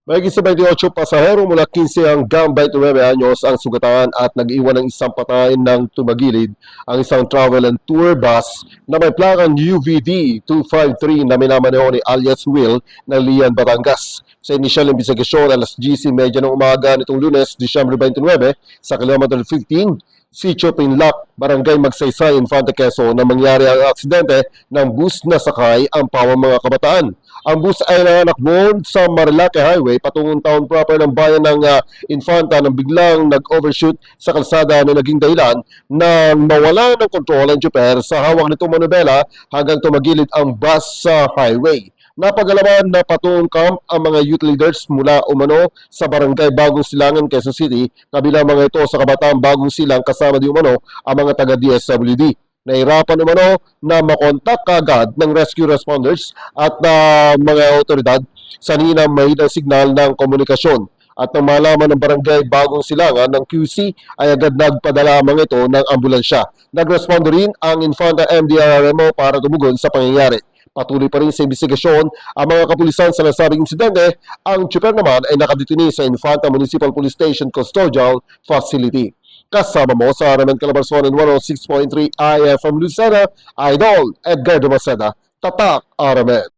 Mahigit sa 28 pasahero mula 15 hanggang 29 anyos ang sugatan at nag-iwan ng isang patay ng tumagilid ang isang travel and tour bus na may plakang UVD 253 na minamaneho ni alias Will ng Lian, Batangas. Sa inisyal investigasyon, alas 10:30 ng umaga nitong Lunes, Disyembre 29, sa kilometer 15, Sitio Pinlac, Barangay Magsaysay, Infante Quezon na mangyari ang aksidente ng bus na sakay ang pawang mga kabataan. Ang bus ay nanakbo sa Marilake Highway patungong town proper ng bayan ng Infanta nang biglang nag-overshoot sa kalsada na naging dahilan na mawala ng kontrol ang tsuper sa hawak nitong manubela hanggang tumagilid ang bus sa highway. Napagalaman na patungong camp ang mga youth leaders mula umano sa Barangay Bagong Silangan, Quezon City, kabilang mga ito sa Kabataang Bagong Silang kasama di umano ang mga taga-DSWD. Nahirapan umano na makontak kagad ng rescue responders at mga otoridad sa ninang mahina signal ng komunikasyon. At nang malaman ng Barangay Bagong Silangan ng QC ay agad nagpadala mga ito ng ambulansya. Nag-respond rin ang Infanta MDRRMO para tumugon sa pangyayari. Patuloy pa rin sa investigasyon ang mga kapulisan sa nasabing insidente. Ang tsuper naman ay nakadetini sa Infanta Municipal Police Station Custodial Facility. Kasama mo sa Aramen Calabarzon and 106.3 IFM Lucena, Idol Edgardo Maceda, Tatak Aramen.